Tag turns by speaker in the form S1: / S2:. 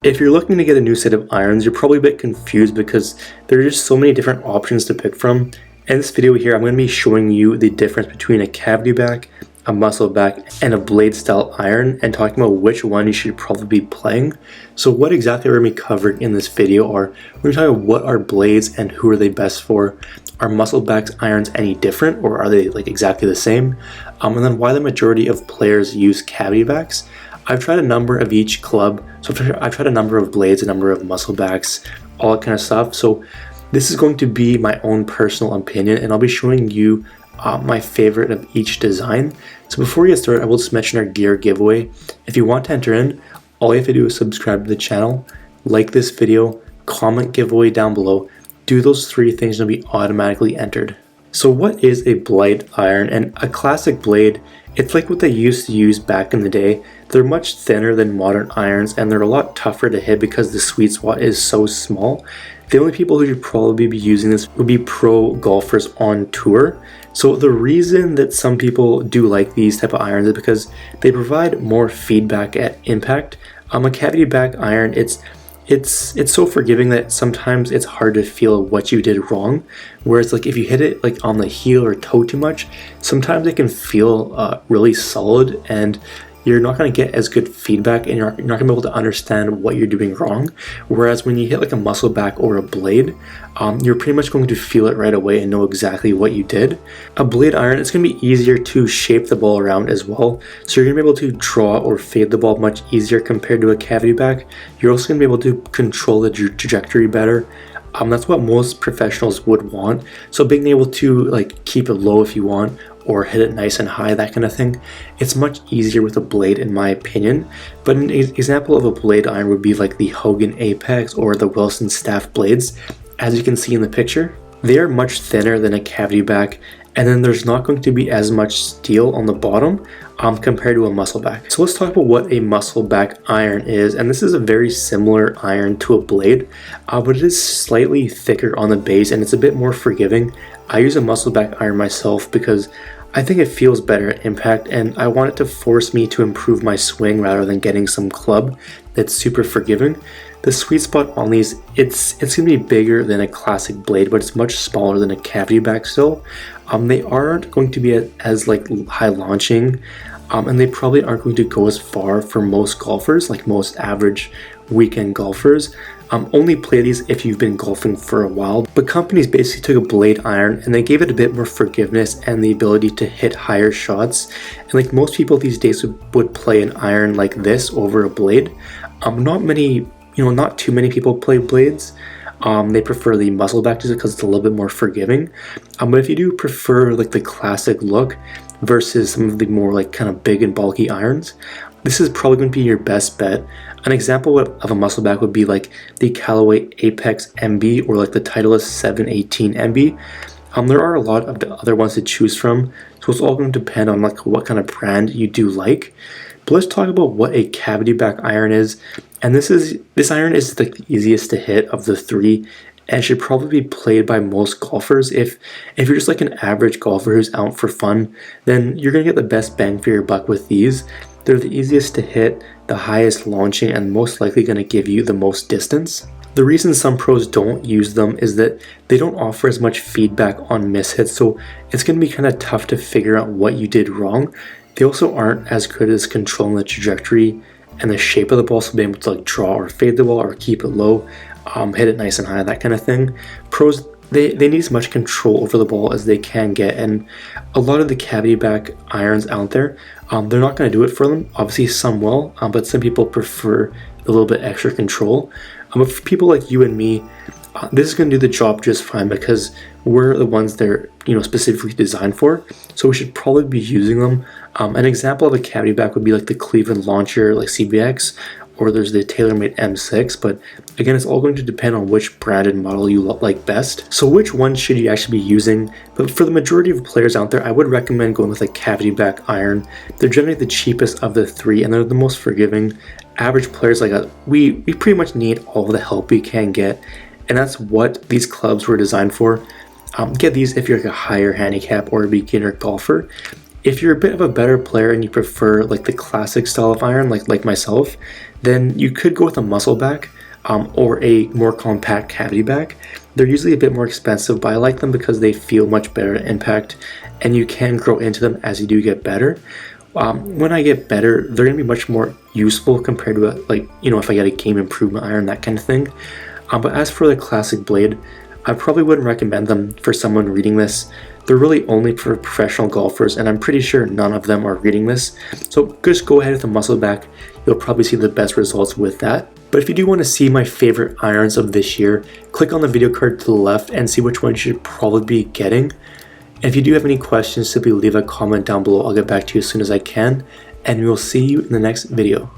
S1: If you're looking to get a new set of irons, you're probably a bit confused because there are just so many different options to pick from. In this video here, I'm going to be showing you the difference between a cavity back, a muscle back, and a blade style iron, and talking about which one you should probably be playing. So what exactly we're going to be covering in this video are, we're going to talk about what are blades and who are they best for. Are muscle backs irons any different, or are they like exactly the same? And then why the majority of players use cavity backs. I've tried a number of each club, so I've tried a number of blades, a number of muscle backs, all that kind of stuff. So this is going to be my own personal opinion, and I'll be showing you my favorite of each design. So before we get started, I will just mention our gear giveaway. If you want to enter in, all you have to do is subscribe to the channel, like this video, comment giveaway down below. Do those three things and you'll be automatically entered. So what is a blade iron? And a classic blade, it's like what they used to use back in the day. They're much thinner than modern irons, and they're a lot tougher to hit because the sweet spot is so small. The only people who should probably be using this would be pro golfers on tour. So the reason that some people do like these type of irons is because they provide more feedback at impact. A cavity back iron, it's so forgiving that sometimes it's hard to feel what you did wrong. Whereas like if you hit it like on the heel or toe too much, sometimes it can feel really solid, and you're not going to get as good feedback, and you're not going to be able to understand what you're doing wrong. Whereas when you hit like a muscle back or a blade, you're pretty much going to feel it right away and know exactly what you did. A blade iron, it's going to be easier to shape the ball around as well. So you're going to be able to draw or fade the ball much easier compared to a cavity back. You're also going to be able to control the trajectory better. That's what most professionals would want. So being able to like keep it low if you want, or hit it nice and high, that kind of thing. It's much easier with a blade in my opinion. But an example of a blade iron would be like the Hogan Apex or the Wilson Staff blades. As you can see in the picture, they are much thinner than a cavity back, and then there's not going to be as much steel on the bottom compared to a muscle back. So let's talk about what a muscle back iron is, and this is a very similar iron to a blade, but it is slightly thicker on the base and it's a bit more forgiving. I use a muscle back iron myself because I think it feels better at impact, and I want it to force me to improve my swing rather than getting some club that's super forgiving. The sweet spot on these, it's going to be bigger than a classic blade, but it's much smaller than a cavity back still. They aren't going to be as like high launching, and they probably aren't going to go as far for most golfers, like most average weekend golfers. Only play these if you've been golfing for a while. But companies basically took a blade iron and they gave it a bit more forgiveness and the ability to hit higher shots. And like most people these days would play an iron like this over a blade. Not too many people play blades. They prefer the muscle back just because it's a little bit more forgiving. But if you do prefer like the classic look versus some of the more like kind of big and bulky irons, this is probably going to be your best bet. An example of a muscle back would be like the Callaway Apex MB or like the Titleist 718 MB. There are a lot of the other ones to choose from, so it's all going to depend on like what kind of brand you do like. But let's talk about what a cavity back iron is. And this iron is like the easiest to hit of the three, and should probably be played by most golfers. If you're just like an average golfer who's out for fun, then you're gonna get the best bang for your buck with these. They're the easiest to hit, the highest launching, and most likely going to give you the most distance. The reason some pros don't use them is that they don't offer as much feedback on mishits, so it's going to be kind of tough to figure out what you did wrong. They also aren't as good as controlling the trajectory and the shape of the ball, so being able to like draw or fade the ball or keep it low, hit it nice and high, that kind of thing. Pros, they need as much control over the ball as they can get, and a lot of the cavity back irons out there, they're not going to do it for them. Obviously some will, but some people prefer a little bit extra control. But for people like you and me, this is going to do the job just fine because we're the ones they're specifically designed for, so we should probably be using them. An example of a cavity back would be like the Cleveland Launcher, like CBX, or there's the TaylorMade M6, but again, it's all going to depend on which brand and model you like best. So which one should you actually be using? But for the majority of players out there, I would recommend going with a cavity back iron. They're generally the cheapest of the three, and they're the most forgiving. Average players like us, we pretty much need all the help we can get, and that's what these clubs were designed for. Get these if you're like a higher handicap or a beginner golfer. If you're a bit of a better player and you prefer like the classic style of iron, like myself, then you could go with a muscle back or a more compact cavity back. They're usually a bit more expensive, but I like them because they feel much better at impact, and you can grow into them as you do get better. When I get better, they're going to be much more useful compared to if I get a game improvement iron, that kind of thing. But as for the classic blade, I probably wouldn't recommend them for someone reading this. They're really only for professional golfers, and I'm pretty sure none of them are reading this. So just go ahead with the muscle back. You'll probably see the best results with that. But if you do want to see my favorite irons of this year, click on the video card to the left and see which one you should probably be getting. And if you do have any questions, simply leave a comment down below. I'll get back to you as soon as I can, and we will see you in the next video.